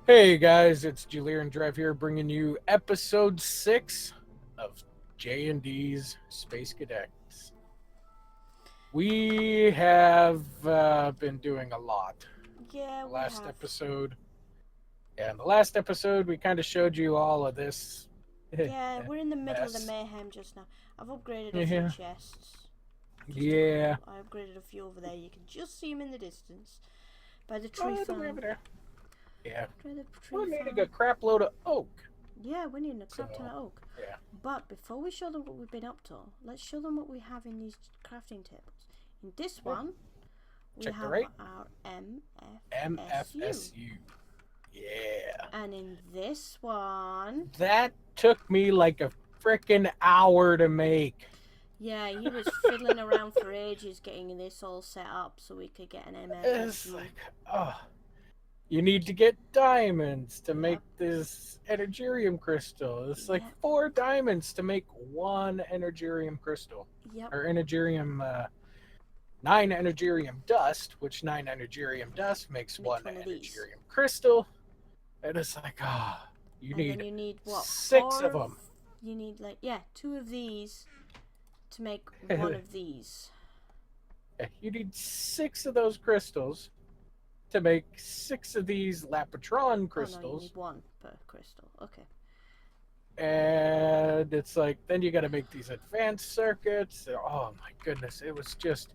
Hey guys, it's Jalyr and Drive here bringing you episode 6 of J&D's Space Cadets. We have been doing a lot. Yeah, The we last have. episode, yeah, in the last episode we kind of showed you all of this Yeah, we're in the middle of the mess. mayhem just now. I've upgraded a few Yeah, chests. Just a yeah. couple. I upgraded a few over there. You can just see them in the distance. By the tree Oh, the way farm. over there. Yeah. By the tree We're needing a farm. crap load of oak. Yeah, we're needing a crap ton So, of oak. yeah. But before we show them what we've been up to, let's show them what we have in these crafting tables. In this Yep. one, we Check the have rate. our MFSU. MFSU. Yeah. And in this one, That took me like a freaking hour to make. yeah, he was fiddling around for ages getting this all set up so we could get an It's MFSU. like, oh, you need to get diamonds to make Yep. this energium crystal. It's like Yep. 4 diamonds to make one energium crystal. Yep. Or energium, 9 energium dust, which 9 energium dust makes one one of these. energium crystal. And it's like, you And then need you need what? 6 of them. You need two of these to make one of these. You need 6 of those crystals to make 6 of these Lapatron Oh no, you crystals. need one per crystal. Okay. And it's like, then you got to make these advanced circuits. Oh my goodness, it was just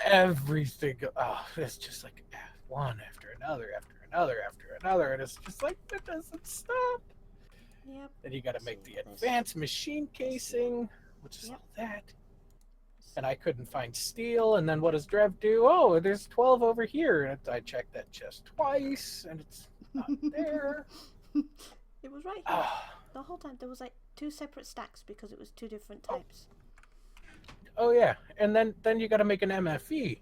everything. Oh, it's just like one after another, after another, after another. And it's just like, that doesn't stop. Yep. Then you got to make the This. advanced machine casing, which is Yep. all that. And I couldn't find steel. And then what does Drev do? Oh, there's 12 over here. And I checked that chest twice, and it's not there. It was right here. Ah. The whole time there was like 2 separate stacks because it was 2 different types. Oh yeah, and then you got to make an MFE,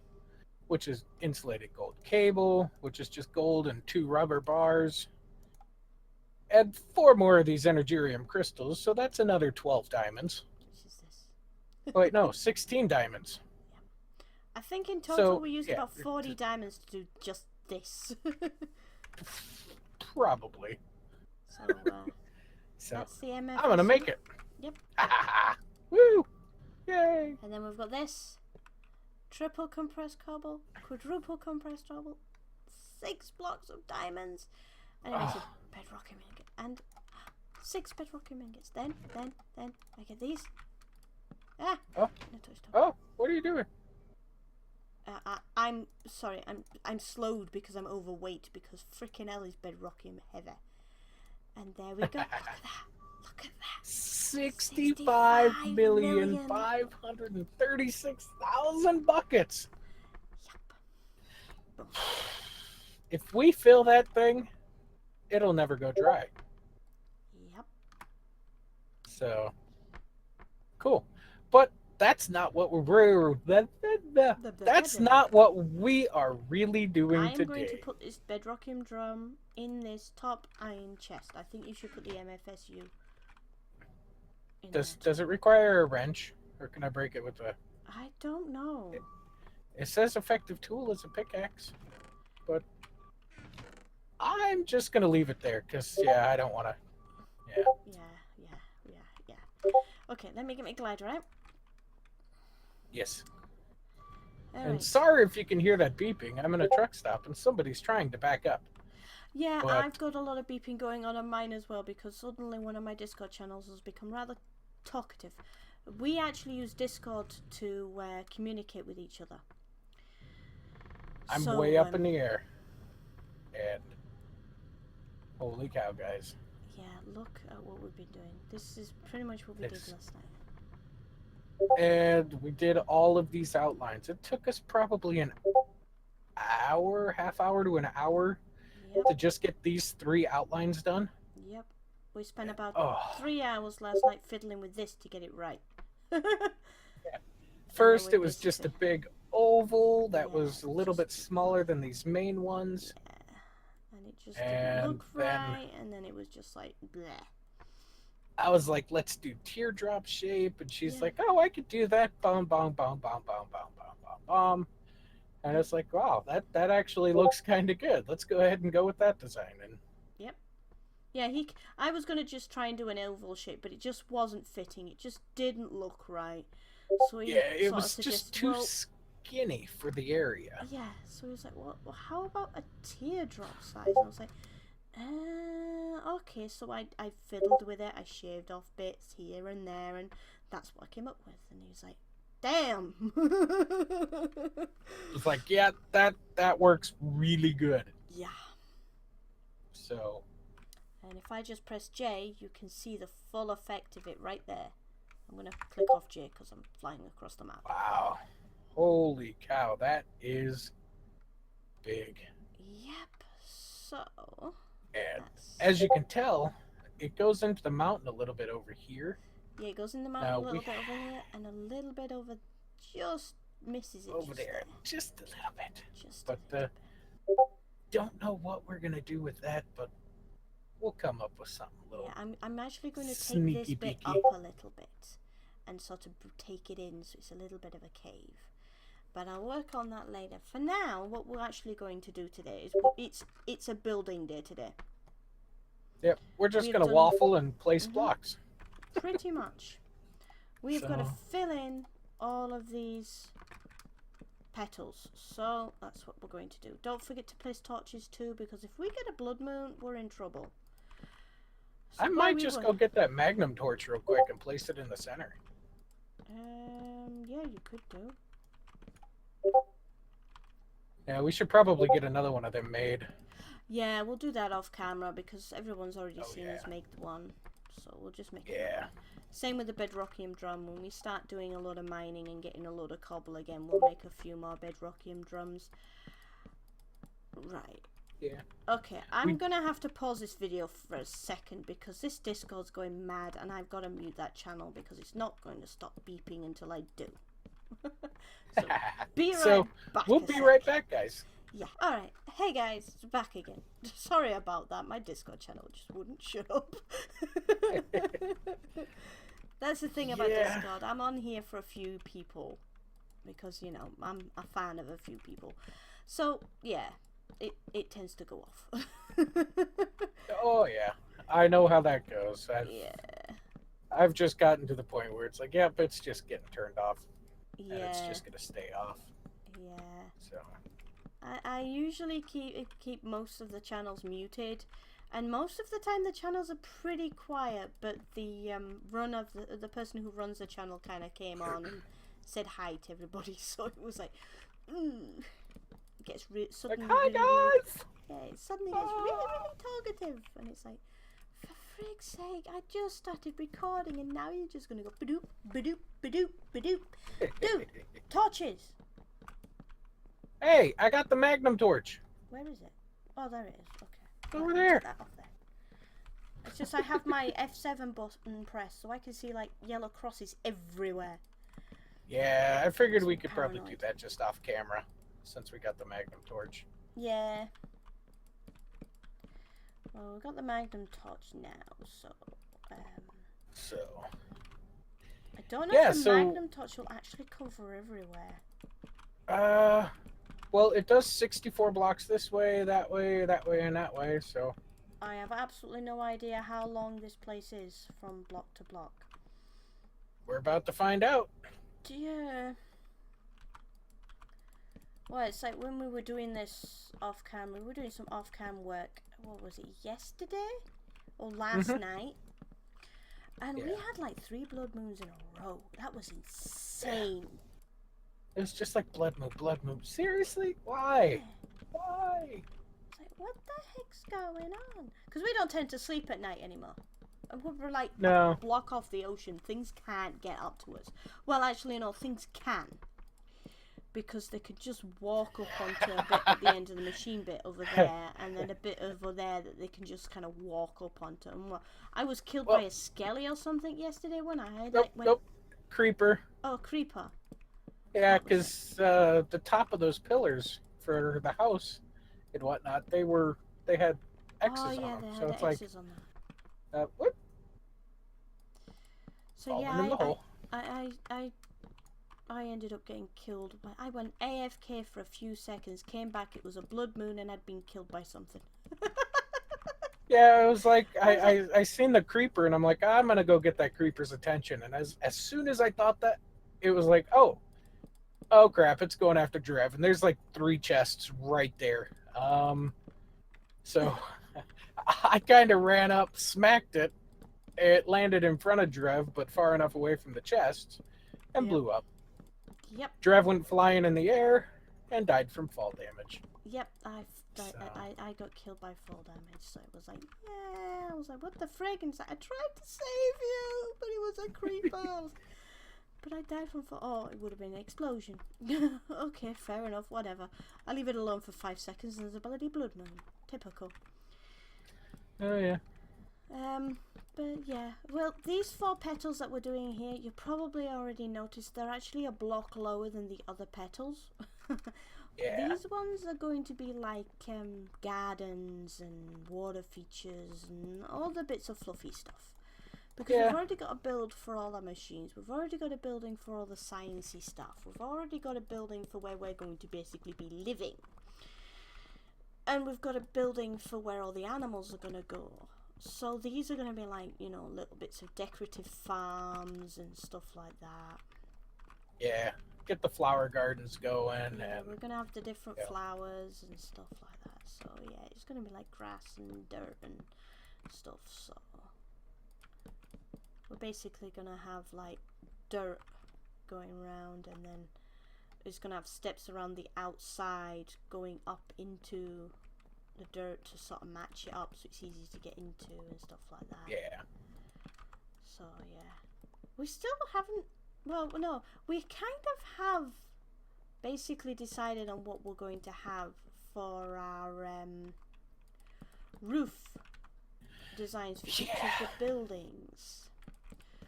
which is insulated gold cable, which is just gold and 2 rubber bars, and 4 more of these energirium crystals. So that's another 12 diamonds. Which is this? Oh, wait, no, 16 diamonds. I think in total So, we used yeah, about 40 diamonds to do just this. Probably. So So that's the MF. I'm gonna make it. Yep. Woo! Yay! And then we've got this triple compressed cobble, quadruple compressed cobble, 6 blocks of diamonds, and it makes a bedrock ingot, and 6 bedrock ingots. Then I get these. Ah! Oh. No touch top. Oh, what are you doing? I'm sorry. I'm slowed because I'm overweight because freaking hell is bedrockium heavy. And there we go. Look at that. Look at that. 65,536,000 buckets. Yep. If we fill that thing, it'll never go dry. Yep. So, cool. But that's not what that's not what we are really doing I am today. going to put this bedrockium drum in this top iron chest. I think you should put the MFSU in Does it require a wrench, or can I break it with a? I don't know. It says effective tool is a pickaxe, but I'm just gonna leave it there because I don't want to. Yeah. Yeah. Okay, let me get my glider out. Yes. All And right. sorry if you can hear that beeping. I'm in a truck stop and somebody's trying to back up. Yeah, But- I've got a lot of beeping going on mine as well because suddenly one of my Discord channels has become rather talkative. We actually use Discord to communicate with each other. I'm So, way up in the air. And holy cow, guys. Yeah, look at what we've been doing. This is pretty much what we did Yes. last night. And we did all of these outlines. It took us probably an hour, half hour to an hour Yep. to just get these 3 outlines done. Yep. We spent about Oh. 3 hours last night fiddling with this to get it right. First, we it was just a big oval that was a little bit just- smaller than these main ones. Yeah. And it just And didn't look then- right, and then it was just like bleh. I was like, let's do teardrop shape. And she's Yeah. like, oh, I could do that. Boom, boom, boom, boom, boom, boom, boom, boom, boom. And it's like, wow, that actually looks kind of good. Let's go ahead and go with that design. And Yep. Yeah, I was going to just try and do an oval shape, but it just wasn't fitting. It just didn't look right. So he yeah, it sort of was just suggested, too well, skinny for the area. yeah. So he was like, well, how about a teardrop size? And I was like, okay. So I fiddled with it. I shaved off bits here and there, and that's what I came up with. And he was like, damn. It's like, yeah, that works really good. Yeah. So, And if I just press J, you can see the full effect of it right there. I'm going to click off J because I'm flying across the map. wow, holy cow, that is big. Yep. So And that's, as you can tell, it goes into the mountain a little bit over here. yeah, it goes in the mountain Now a little bit over here and a little bit over, just misses it over just there, just a little bit. Just But a little don't know what we're gonna do with that, but we'll come up with something a bit. little. Yeah, I'm actually going to take Sneaky this bit beaky. up a little bit and sort of take it in so it's a little bit of a cave. But I'll work on that later. For now, what we're actually going to do today is it's a building day today. Yep, we're just We've gonna done- waffle and place blocks. Pretty much. We've got to So- fill in all of these petals. So that's what we're going to do. Don't forget to place torches too, because if we get a blood moon, we're in trouble. So I might just go get that magnum torch real quick and place it in the center. Yeah, you could do. Yeah, we should probably get another one of them made. Yeah, we'll do that off camera because everyone's already Oh, seen yeah. us make one. So we'll just make Yeah. it. Same with the bedrockium drum. When we start doing a lot of mining and getting a lot of cobble again, we'll make a few more bedrockium drums. Right. Yeah. Okay, I'm gonna have to pause this video for a second because this Discord's going mad and I've got to mute that channel because it's not going to stop beeping until I do. So be right back. We'll be right back, guys. Yeah. Alright. Hey guys, back again. Sorry about that. My Discord channel just wouldn't shut up. That's the thing about Yeah. Discord. I'm on here for a few people because, you know, I'm a fan of a few people. So, yeah, it tends to go off. Oh yeah, I know how that goes. Yeah. I've just gotten to the point where it's like, yep, it's just getting turned off, Yeah. and it's just gonna stay off. Yeah. So I usually keep most of the channels muted, and most of the time the channels are pretty quiet. But the run of the person who runs the channel kind of came on and said hi to everybody, so it was like, it gets suddenly. like, hi guys. Yeah, it suddenly gets really talkative, and it's like, for frig's sake, I just started recording, and now you're just gonna go badoop badoop badoop badoop. Dude, torches. Hey, I got the magnum torch. Where is it? Oh, there it is. Okay. Over I'll there. take that off there. It's just I have my F7 button pressed, so I can see like yellow crosses everywhere. Yeah, I figured we could probably do Paranoid. that just off camera, since we got the magnum torch. Yeah. Well, we've got the magnum torch now, so So I don't know Yeah, if the so- magnum torch will actually cover everywhere. well, it does 64 blocks this way, that way, that way, and that way. So I have absolutely no idea how long this place is from block to block. we're about to find out. Yeah. Well, it's like when we were doing this off cam, we were doing some off cam work. What was it, yesterday? Or last night? And we Yeah. had like 3 blood moons in a row. That was insane. It was just like blood moon, blood moon. Seriously? Why? Why? It's like, what the heck's going on? Because we don't tend to sleep at night anymore. And we're like No. a block off the ocean. Things can't get up to us. Well, actually, no, things can. Because they could just walk up onto a bit at the end of the machine bit over there, and then a bit over there that they can just kind of walk up onto. And I was killed by a skelly or something yesterday when I Nope, nope. Creeper. Oh, a creeper. Yeah, because the top of those pillars for the house and whatnot, they had X's Oh yeah, on they them. had So it's like, X's on that. what? So Falling yeah, in the hole. I I ended up getting killed. I went AFK for a few seconds, came back, it was a blood moon, and I'd been killed by something. Yeah, it was like I was like, I seen the creeper and I'm like, I'm gonna go get that creeper's attention. And as soon as I thought that, it was like, oh crap, it's going after Drev. And there's like 3 chests right there. So I kind of ran up, smacked it. It landed in front of Drev, but far enough away from the chests, and Yep. blew up. Yep. Drev went flying in the air and died from fall damage. Yep, I got killed by fall damage, so it was like, yeah, I was like, what the frig? And it's like, I tried to save you, but it was a creeper. But I died from fall. Oh, it would have been an explosion. Okay, fair enough, whatever. I leave it alone for 5 seconds and there's a bloody blood moon. Typical. Oh yeah. But yeah, well, these 4 petals that we're doing here, you probably already noticed they're actually a block lower than the other petals. Yeah. These ones are going to be like gardens and water features and all the bits of fluffy stuff. Because we've already got a build for all our machines, we've already got a building for all the sciencey stuff, we've already got a building for where we're going to basically be living. And we've got a building for where all the animals are going to go. So these are going to be like, you know, little bits of decorative farms and stuff like that. Yeah. Get the flower gardens going. Yeah, And we're going to have the different flowers and stuff like that. So yeah, it's going to be like grass and dirt and stuff. So we're basically going to have like dirt going around, and then it's going to have steps around the outside going up into the dirt to sort of match it up so it's easy to get into and stuff like that. Yeah. So yeah, we still haven't, well no, we kind of have basically decided on what we're going to have for our roof designs for each of the buildings.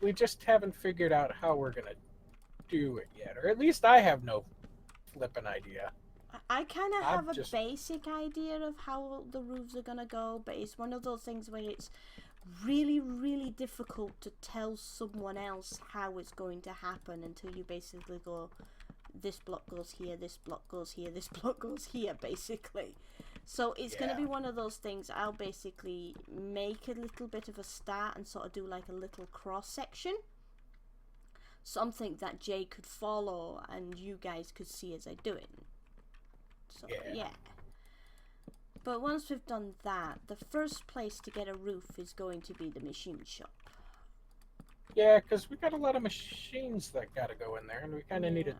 We just haven't figured out how we're gonna do it yet, or at least I have no flippin' idea. I kind of have just a basic idea of how the roofs are gonna go, but it's one of those things where it's really, really difficult to tell someone else how it's going to happen until you basically go, this block goes here, this block goes here, this block goes here, basically. So it's going to be one of those things. I'll basically make a little bit of a start and sort of do like a little cross section. Something that Jay could follow and you guys could see as I do it. So yeah. But once we've done that, the first place to get a roof is going to be the machine shop. Yeah, because we got a lot of machines that got to go in there, and we kind of need a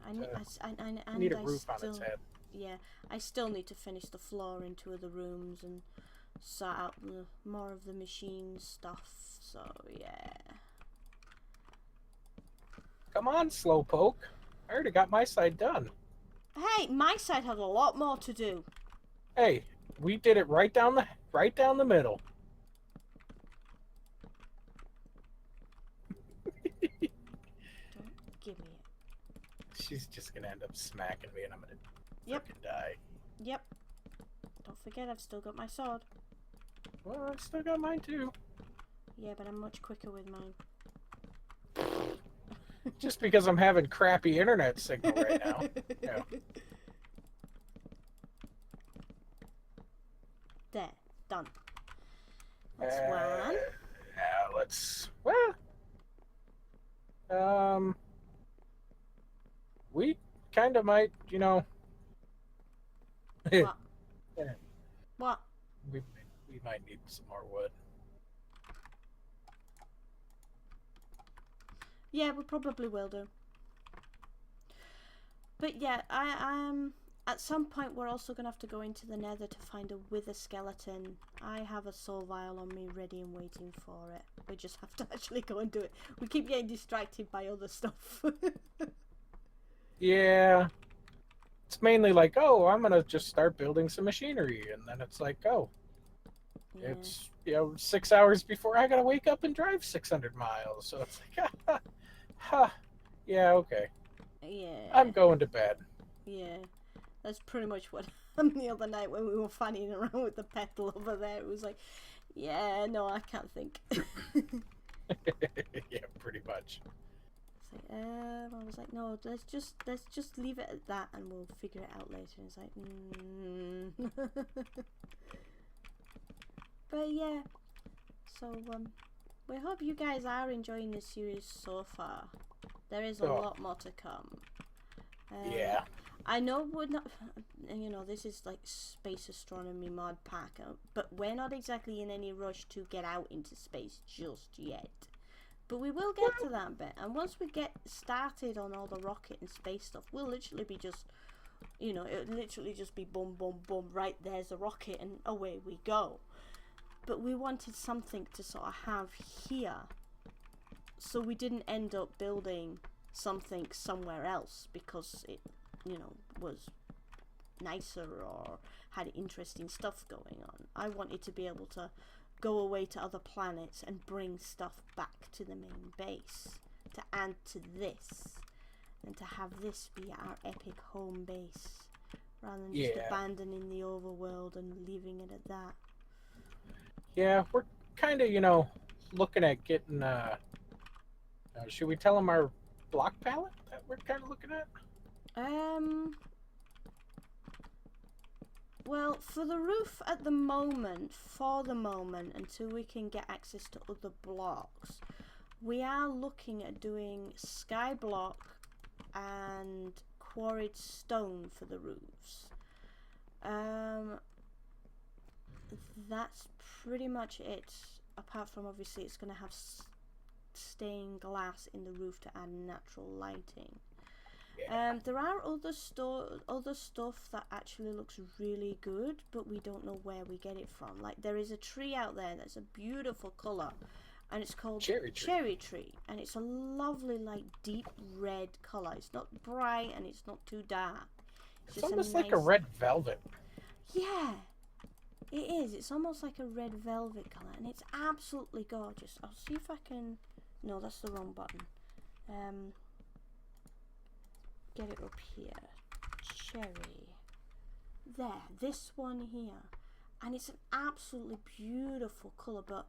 roof on its head. Yeah, I still need to finish the floor in 2 of the rooms and sort out more of the machine stuff. So yeah. Come on, Slowpoke. I already got my side done. Hey, my side had a lot more to do. Hey, we did it right down the middle. Don't give me it. She's just gonna end up smacking me, and I'm gonna freaking die. Yep. Don't forget, I've still got my sword. Well, I've still got mine too. Yeah, but I'm much quicker with mine. Just because I'm having crappy internet signal right now. Yeah. There, done. That's one. We kind of might, you know. What? Yeah. What? We might need some more wood. Yeah, we probably will do. But yeah, I at some point we're also gonna have to go into the Nether to find a wither skeleton. I have a soul vial on me ready and waiting for it. We just have to actually go and do it. We keep getting distracted by other stuff. Yeah. It's mainly like, oh, I'm gonna just start building some machinery, and then it's like, oh, Yeah. it's 6 hours before I gotta wake up and drive 600 miles. So it's like, yeah, okay. Yeah. I'm going to bed. Yeah. That's pretty much what happened the other night when we were fanning around with the petal over there. It was like, yeah, no, I can't think. Yeah, pretty much. I was like, no, let's just leave it at that, and we'll figure it out later. And it's like, but yeah. So we hope you guys are enjoying this series so far. There is a lot more to come. Yeah. I know we're not, this is like space astronomy mod pack, but we're not exactly in any rush to get out into space just yet. But we will get to that bit, and once we get started on all the rocket and space stuff, we'll literally be just, it'll literally just be boom, boom, boom, right there's a rocket, and away we go. But we wanted something to sort of have here, so we didn't end up building something somewhere else because it, was nicer or had interesting stuff going on. I wanted to be able to go away to other planets and bring stuff back to the main base to add to this, and to have this be our epic home base rather than just abandoning the overworld and leaving it at that. Yeah, we're kind of, looking at getting, should we tell them our block palette that we're kind of looking at? Well, for the roof at the moment, until we can get access to other blocks, we are looking at doing sky block and quarried stone for the roofs. That's pretty much it, apart from obviously it's going to have stained glass in the roof to add natural lighting. There are other stuff that actually looks really good, but we don't know where we get it from. Like, there is a tree out there that's a beautiful colour, and it's called Cherry Tree, and it's a lovely, like, deep red colour. It's not bright and it's not too dark. It's almost like a red velvet. Yeah, it is. It's almost like a red velvet colour, and it's absolutely gorgeous. I'll see if I can... No, that's the wrong button. Get it up here. Cherry. There, this one here. And it's an absolutely beautiful colour, but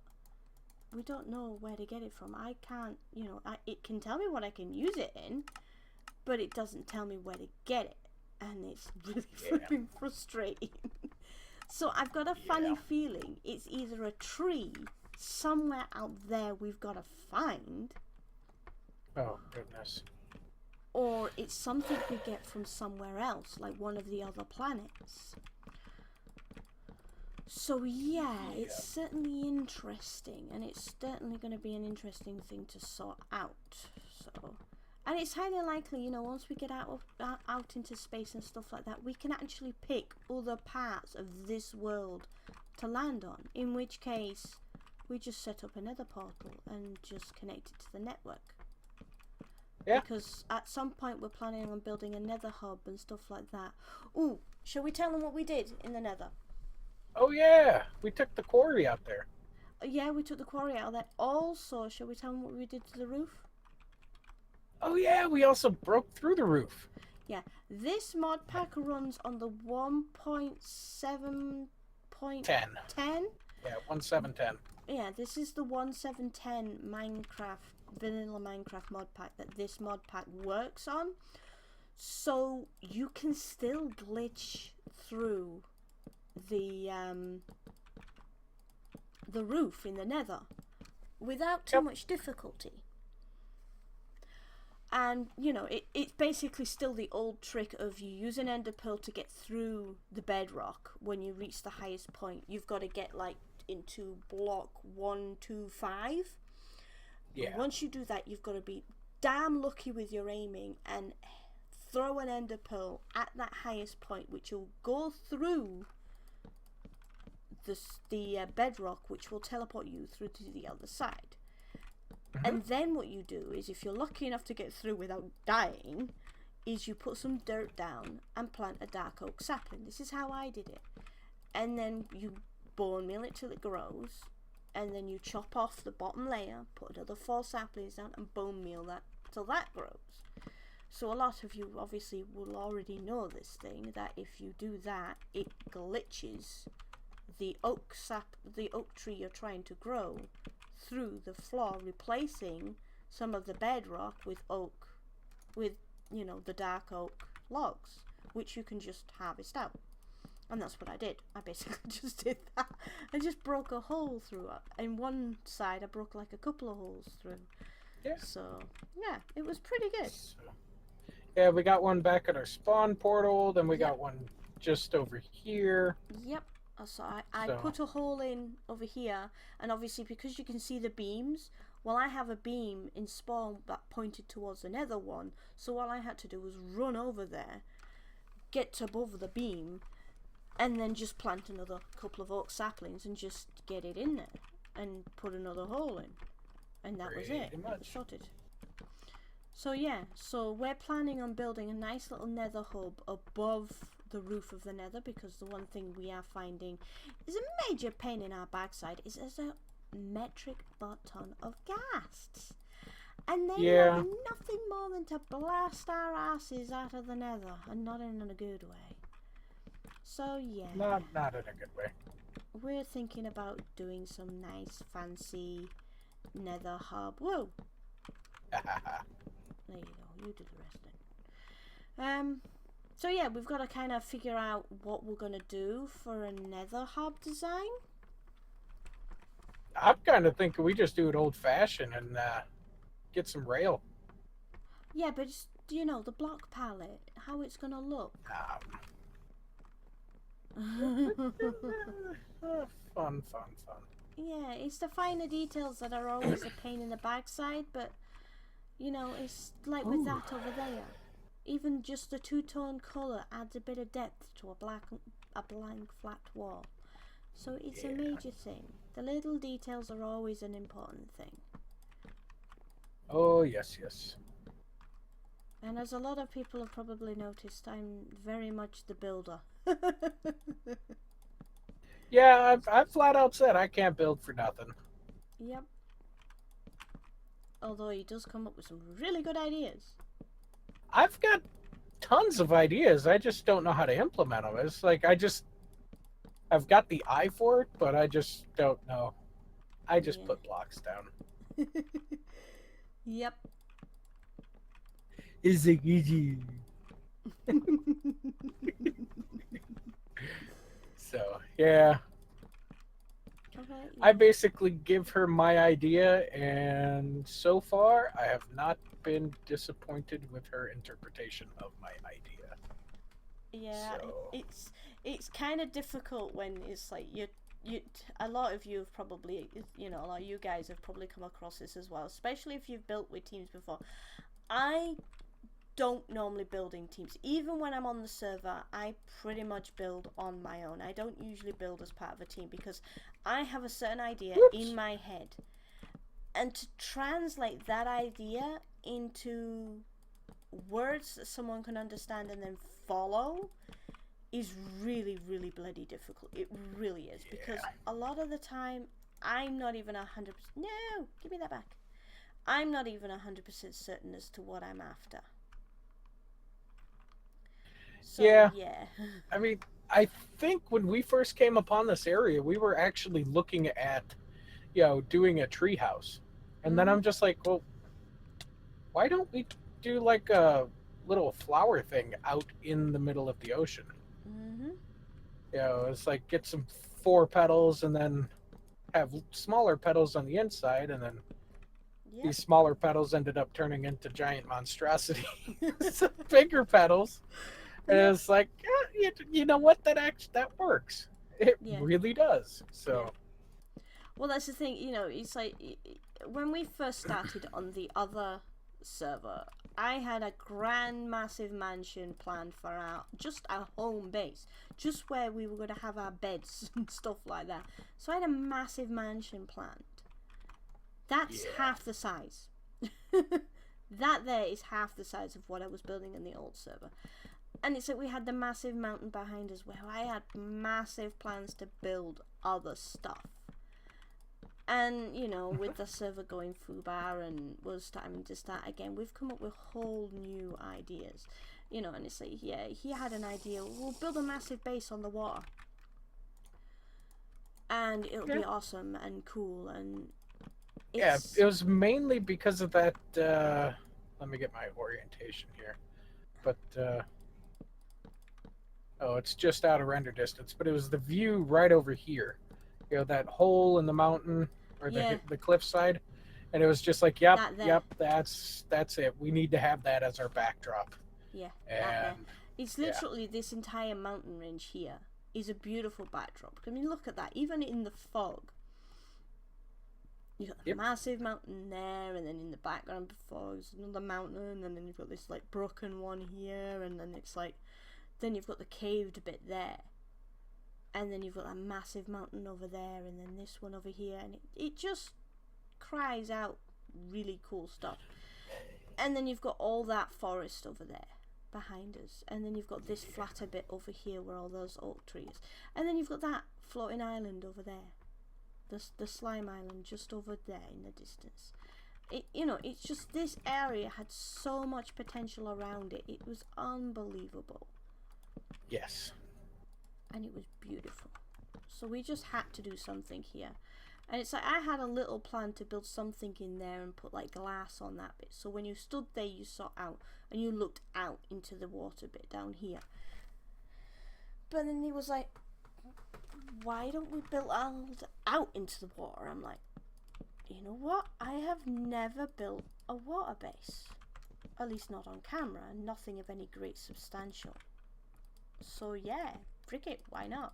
we don't know where to get it from. I can't, it can tell me what I can use it in, but it doesn't tell me where to get it. And it's really flipping frustrating. So I've got a funny feeling it's either a tree somewhere out there we've got to find. Oh, goodness. Or it's something we get from somewhere else, like one of the other planets. So yeah, it's certainly interesting, and it's certainly going to be an interesting thing to sort out. So, and it's highly likely, once we get out into space and stuff like that, we can actually pick other parts of this world to land on. In which case, we just set up another portal and just connect it to the network. Yeah. Because at some point we're planning on building a nether hub and stuff like that. Ooh, shall we tell them what we did in the nether? Oh yeah, we took the quarry out there. Yeah, we took the quarry out of there. Also, shall we tell them what we did to the roof? Oh yeah, we also broke through the roof. Yeah, this mod pack runs on the 1.7.10. Yeah, 1.7.10. Yeah, this is the 1.7.10 vanilla Minecraft mod pack that this mod pack works on. So you can still glitch through the roof in the nether without too much difficulty. And it's basically still the old trick of you use an ender pearl to get through the bedrock. When you reach the highest point, you've got to get like into block 125. Yeah. Once you do that, you've got to be damn lucky with your aiming and throw an ender pearl at that highest point, which will go through the bedrock, which will teleport you through to the other side. And then what you do is, if you're lucky enough to get through without dying, is you put some dirt down and plant a dark oak sapling. This is how I did it. And then you bone meal it till it grows, and then you chop off the bottom layer, put another 4 saplings down, and bone meal that till that grows. So a lot of you obviously will already know this thing, that if you do that, it glitches the oak tree you're trying to grow through the floor, replacing some of the bedrock with oak, with, you know, the dark oak logs, which you can just harvest out. And that's what I did. I basically just did that. I just broke a hole through it. In one side, I broke like a couple of holes through. Yeah. So, yeah, it was pretty good. So, yeah, we got one back at our spawn portal. Then we Yep. got one just over here. Yep. So I So- put a hole in over here, and obviously because you can see the beams, well, I have a beam in spawn that pointed towards the nether one. So all I had to do was run over there, get to above the beam, and then just plant another couple of oak saplings and just get it in there and put another hole in, and that was it. Pretty much. Sorted. So yeah, so we're planning on building a nice little nether hub above the roof of the nether, because the one thing we are finding is a major pain in our backside is there's a metric ton of ghasts. And they Yeah. want nothing more than to blast our asses out of the nether, and not in a good way. So yeah, Not in a good way. we're thinking about doing some nice fancy nether hub. Whoa! There you go, you do the rest then. So yeah, we've got to kind of figure out what we're going to do for a nether hub design. I'm kind of thinking we just do it old fashioned and get some rail. Yeah, but it's, you know, the block palette, how it's going to look. Fun. Yeah, it's the finer details that are always a pain in the backside, but, you know, it's like with that over there. Even just the two-tone colour adds a bit of depth to a blank flat wall. So it's a major thing. The little details are always an important thing. Oh, yes. And as a lot of people have probably noticed, I'm very much the builder. Yeah, I've flat out said I can't build for nothing. Yep. Although he does come up with some really good ideas. I've got tons of ideas. I just don't know how to implement them. It's like I've got the eye for it, but I just don't know. I just put blocks down. Yep. Is it easy? So, yeah. Okay, I basically give her my idea, and so far, I have not been disappointed with her interpretation of my idea. yeah, So- it's kind of difficult when it's like you a lot of you have probably, you know, a lot of you guys have probably come across this as well, especially if you've built with teams before. I don't normally build in teams. Even when I'm on the server, I pretty much build on my own. I don't usually build as part of a team because I have a certain idea in my head, and to translate that idea into words that someone can understand and then follow is really, really bloody difficult. It really is, because a lot of the time I'm not even 100%. No, give me that back. I'm not even 100% certain as to what I'm after. So, Yeah. yeah. I mean, I think when we first came upon this area, we were actually looking at, doing a tree house. And then I'm just like, well, why don't we do like a little flower thing out in the middle of the ocean? It's like get some 4 petals and then have smaller petals on the inside, and then these smaller petals ended up turning into giant monstrosities, bigger petals. And it's like, you know what? That works. It really does. So. Well, that's the thing. You know, it's like when we first started on the other server, I had a grand, massive mansion planned for just our home base, just where we were going to have our beds and stuff like that. So I had a massive mansion planned. That's half the size. That there is half the size of what I was building in the old server. And it's like we had the massive mountain behind us where I had massive plans to build other stuff. And, you know, with the server going foobar and was starting to start again, we've come up with whole new ideas. You know, and it's like, he had an idea, we'll build a massive base on the water. And it'll be awesome and cool, and Yeah, It's it was mainly because of that. Let me get my orientation here. But oh, it's just out of render distance. But it was the view right over here. You know, that hole in the mountain or yeah, the cliffside, and it was just like, yep, that there. yep, that's it. We need to have that as our backdrop. Yeah, that there. And It's yeah, literally this entire mountain range here is a beautiful backdrop. I mean, look at that. Even in the fog, you got a yep, massive mountain there, and then in the background before there's another mountain, and then you've got this like broken one here, and then it's like, then you've got the caved bit there, and then you've got that massive mountain over there, and then this one over here, and it just cries out really cool stuff. And then you've got all that forest over there behind us, and then you've got this flatter bit over here where all those oak trees, and then you've got that floating island over there, the slime island just over there in the distance. It's just, this area had so much potential around it. It was unbelievable, yes, and it was beautiful. So we just had to do something here. And it's like I had a little plan to build something in there and put like glass on that bit. So when you stood there, you saw out and you looked out into the water bit down here. But then he was like, why don't we build out into the water? I'm like, you know what? I have never built a water base. At least not on camera. And nothing of any great substantial. So yeah, frick it, why not?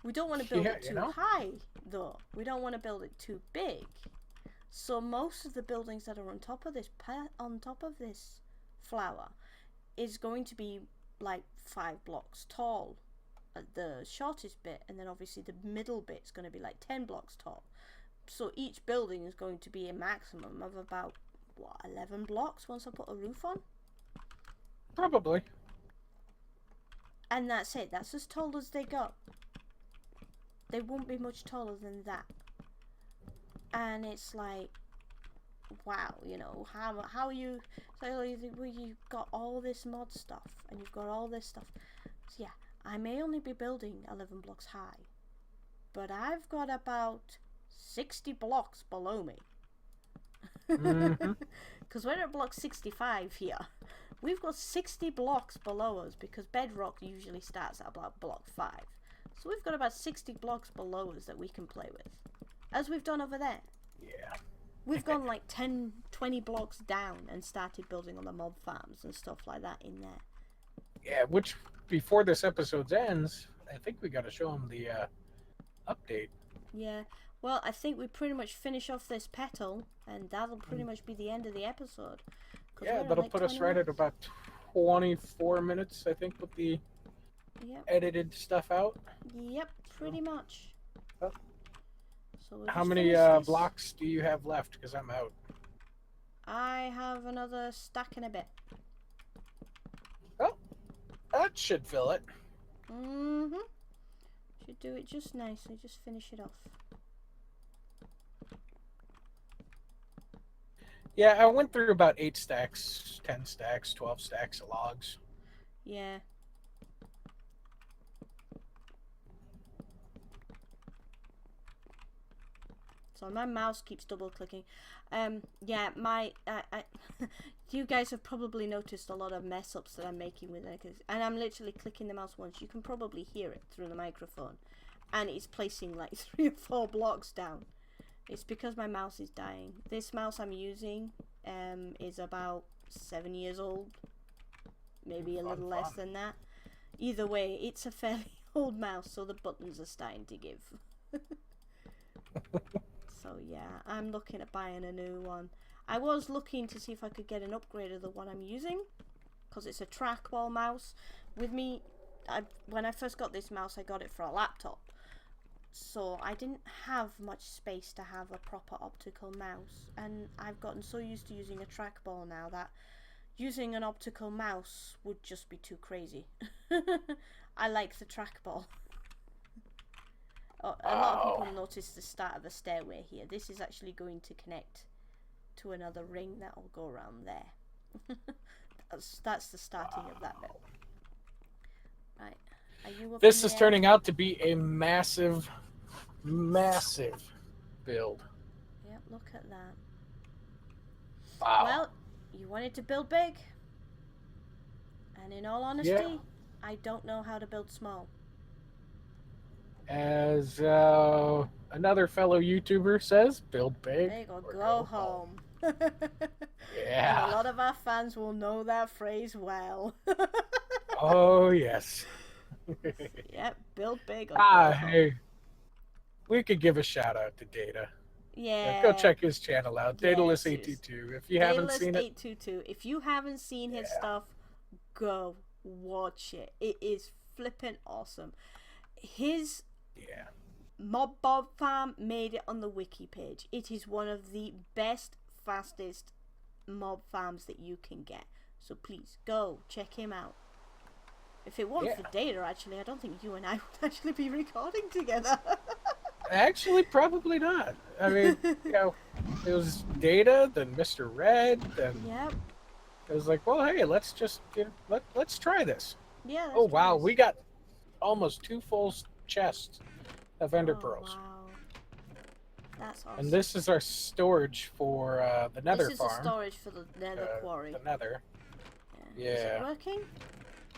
We don't want to build it too high, though. We don't want to build it too big. So most of the buildings that are on top of this flower is going to be like 5 blocks tall at the shortest bit, and then obviously the middle bit is going to be like 10 blocks tall. So each building is going to be a maximum of about 11 blocks once I put a roof on. probably. And that's it. That's as tall as they go. They won't be much taller than that. And it's like, wow, how are you? So you've got all this mod stuff, and you've got all this stuff. So yeah, I may only be building 11 blocks high, but I've got about 60 blocks below me. Because we're at block 65 here. We've got 60 blocks below us because bedrock usually starts at about block 5. So we've got about 60 blocks below us that we can play with. As we've done over there. Yeah. We've gone like 10, 20 blocks down and started building on the mob farms and stuff like that in there. Yeah, which before this episode ends, I think we got to show them the update. Yeah. Well, I think we pretty much finish off this petal, and that'll pretty much be the end of the episode. Yeah, that'll put us right at about 24 minutes, I think, with the edited stuff out. Yep, pretty much. Oh. So we'll How many blocks do you have left? Because I'm out. I have another stack and a bit. Oh, that should fill it. Mm-hmm. Should do it just nicely. Just finish it off. Yeah, I went through about 8 stacks, 10 stacks, 12 stacks of logs. Yeah. So my mouse keeps double clicking. Yeah, you guys have probably noticed a lot of mess ups that I'm making with it, and I'm literally clicking the mouse once. You can probably hear it through the microphone, and it's placing like 3 or 4 blocks down. It's because my mouse is dying. This mouse I'm using is about 7 years old, maybe a little less than that. Either way, it's a fairly old mouse, so the buttons are starting to give. So yeah, I'm looking at buying a new one. I was looking to see if I could get an upgrade of the one I'm using, because it's a trackball mouse. With me, when I first got this mouse, I got it for a laptop. So I didn't have much space to have a proper optical mouse, and I've gotten so used to using a trackball now that using an optical mouse would just be too crazy. I like the trackball. Oh, a lot of people noticed the start of the stairway here. This is actually going to connect to another ring that will go around there. that's the starting of that bit. Right. Are you up This in is there? turning out to be a massive, massive build. Look at that. Wow. Well, you wanted to build big. And in all honesty, I don't know how to build small. As another fellow YouTuber says, build big Big or or go home. And Yeah. a lot of our fans will know that phrase well. Oh, yes. Yep, build big or go home. Hey, we could give a shout out to Data. Yeah, go Yeah. check his channel out, Yes, Daedalus822. If you haven't seen it, Daedalus822. If you haven't seen his stuff, go watch it. It is flippin' awesome. His Mob Bob farm made it on the wiki page. It is one of the best, fastest mob farms that you can get. So please go check him out. If it wasn't for Data, actually, I don't think you and I would actually be recording together. Actually, probably not. I mean, it was Data, then Mr. Red, then it was like, well, hey, let's just let's try this. Yeah. Oh wow, we got almost 2 full chests of ender pearls. Wow. That's awesome. And this is our storage for the Nether farm. This is the storage for the Nether quarry. The Nether. Yeah. Is it working?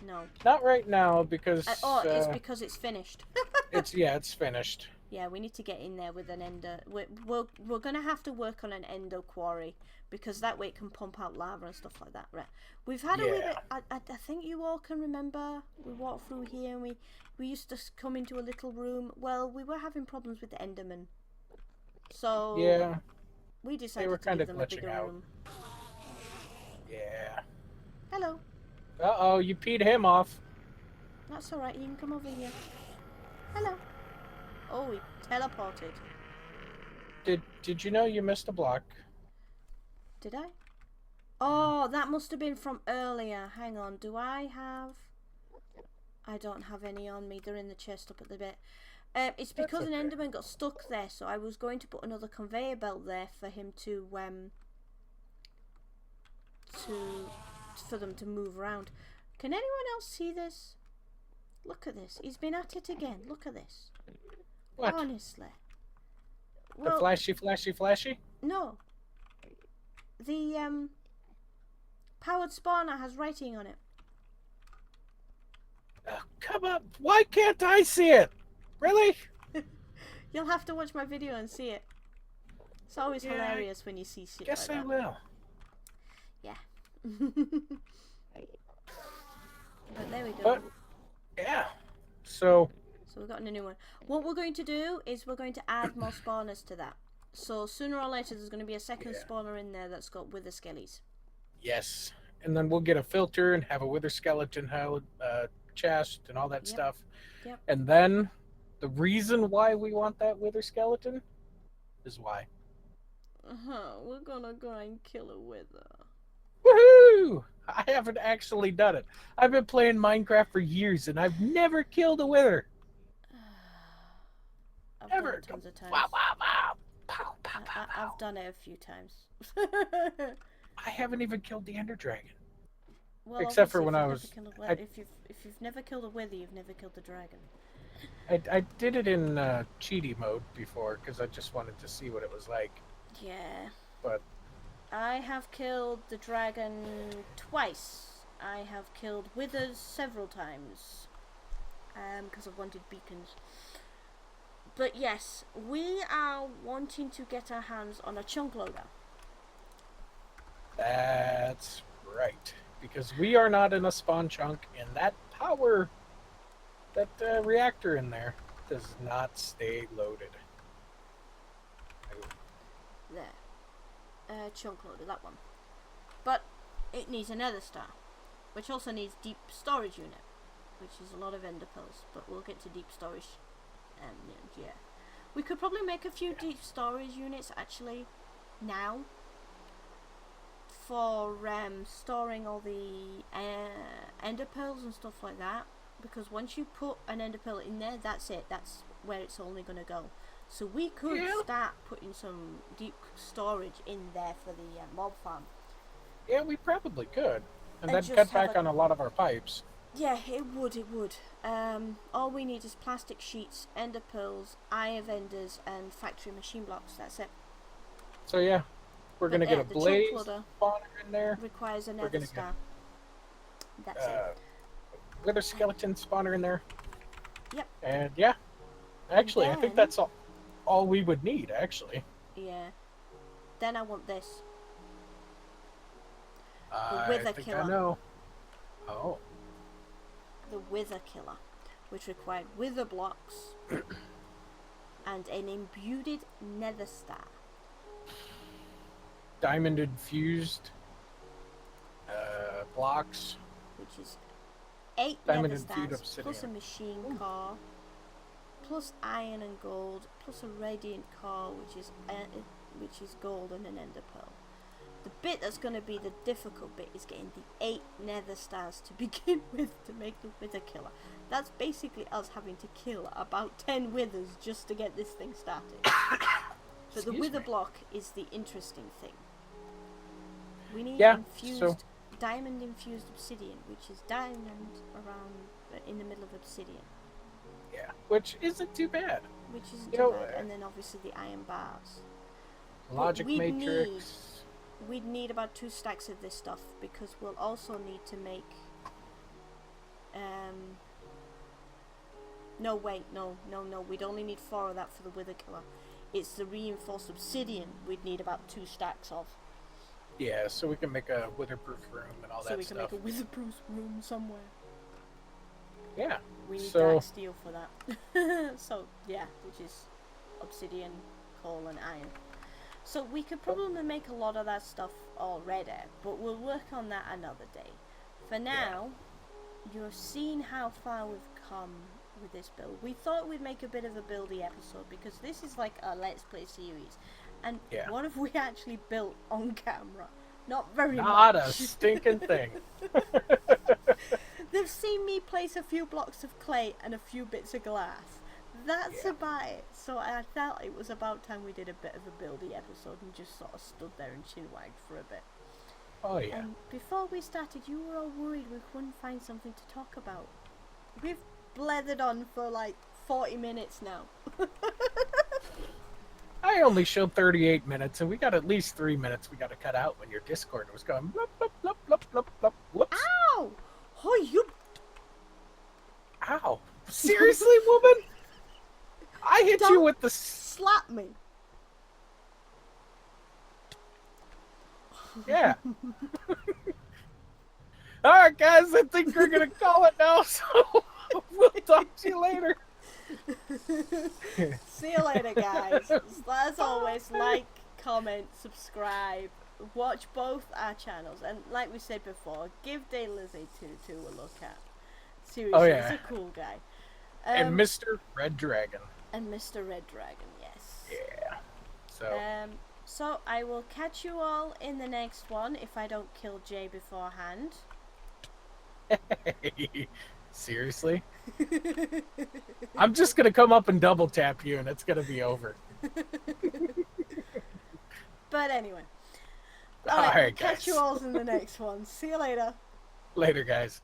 No. Not right now because. It's because it's finished. It's finished. Yeah, we need to get in there with an ender. We're gonna have to work on an ender quarry because that way it can pump out lava and stuff like that. Right. We've had a wee bit. I think you all can remember. We walked through here and we used to come into a little room. Well, we were having problems with the Enderman, so we decided to give them a bigger room. Yeah. Hello. Uh-oh, you peed him off. That's alright, you can come over here. Hello. Oh, he teleported. Did you know you missed a block? Did I? Oh, that must have been from earlier. Hang on, do I have... I don't have any on me. They're in the chest up at the bit. It's because an Enderman got stuck there, so I was going to put another conveyor belt there for him for them to move around. Can anyone else see this? Look at this. He's been at it again. Look at this. What? Honestly. The flashy? No. The powered spawner has writing on it. Oh, come on. Why can't I see it? Really? You'll have to watch my video and see it. It's always hilarious when you see shit Guess like I that. will. Yeah. But there we go. But, so we've gotten a new one. What we're going to do is we're going to add more spawners to that. So sooner or later there's going to be a second spawner in there that's got wither skellies. Yes. And then we'll get a filter and have a wither skeleton chest and all that stuff. Yep. And then the reason why we want that wither skeleton is why. We're gonna go and kill a wither. Woohoo! I haven't actually done it. I've been playing Minecraft for years and I've never killed a wither. I've done it tons of times. Wow, wow, wow. Pow, pow, pow, pow. I've done it a few times. I haven't even killed the Ender Dragon. Well, except for when I was... if you've never killed a wither, you've never killed the dragon. I did it in cheaty mode before because I just wanted to see what it was like. Yeah. But I have killed the dragon twice. I have killed withers several times. Because I've wanted beacons. But yes, we are wanting to get our hands on a chunk loader. That's right. Because we are not in a spawn chunk, and that power, that reactor in there, does not stay loaded. There. Chunk loader, that one. But it needs a nether star, which also needs deep storage unit, which is a lot of ender pearls, but we'll get to deep storage. Yeah. We could probably make a few deep storage units actually now for storing all the ender pearls and stuff like that, because once you put an ender pearl in there, that's it, that's where it's only going to go. So we could start putting some deep storage in there for the mob farm. Yeah, we probably could, and then cut back on a lot of our pipes. Yeah, it would. All we need is plastic sheets, ender pearls, eye of enders, and factory machine blocks. That's it. So yeah, we're But gonna get a the chunk blaze clutter spawner in there. requires We're another gonna get star. That's it. wither skeleton spawner in there. Yep. And yeah, And actually, I think then, that's all we would need. Actually, yeah. Then I want this. The I wither think killer. I know. Oh, The wither killer, which required wither blocks and an imbued nether star. diamond infused blocks. Which is 8 Diamond nether infused stars obsidian. plus a machine core, plus iron and gold, plus a radiant core, which is gold and an ender pearl. The bit that's going to be the difficult bit is getting the 8 nether stars to begin with to make the wither killer. That's basically us having to kill about 10 withers just to get this thing started. But the wither block is the interesting thing. We need diamond infused obsidian, which is diamond around in the middle of obsidian. Yeah, which isn't too bad. Which isn't too bad, and then obviously the iron bars. Logic matrix. We'd need about 2 stacks of this stuff because we'll also need to make. No, wait, no. We'd only need 4 of that for the wither killer. It's the reinforced obsidian we'd need about 2 stacks of. Yeah, so we can make a witherproof room and all that stuff. So we can make a witherproof room somewhere. Yeah. We need dark steel for that. So, yeah, which is obsidian, coal and iron. So we could probably make a lot of that stuff already, but we'll work on that another day. For now, you've seen how far we've come with this build. We thought we'd make a bit of a buildy episode because this is like a Let's Play series. And what have we actually built on camera? Not very much. Not a stinking thing. They've seen me place a few blocks of clay and a few bits of glass. That's about it. So I felt it was about time we did a bit of a buildy episode and just sort of stood there and chin-wagged for a bit. Oh yeah. And before we started, you were all worried we couldn't find something to talk about. We've blethered on for like 40 minutes now. I only showed 38 minutes, and we got at least 3 minutes we got to cut out when your Discord was going blup, blup, blup, blup, blup, blup. Whoops. Ow! Oh, you... Ow. Seriously, woman? I hit you with the... Slap me. Yeah. Alright, guys, I think we're going to call it now, so we'll talk to you later. See you later, guys. As always, like, comment, subscribe, watch both our channels, and like we said before, give Daylizzy22 a look at. Seriously, he's a cool guy. And Mr. Red Dragon. And Mr. Red Dragon, yes. Yeah. So I will catch you all in the next one if I don't kill Jay beforehand. Seriously? I'm just gonna come up and double tap you and it's gonna be over. But anyway. Alright, catch you all in the next one. See you later. Later, guys.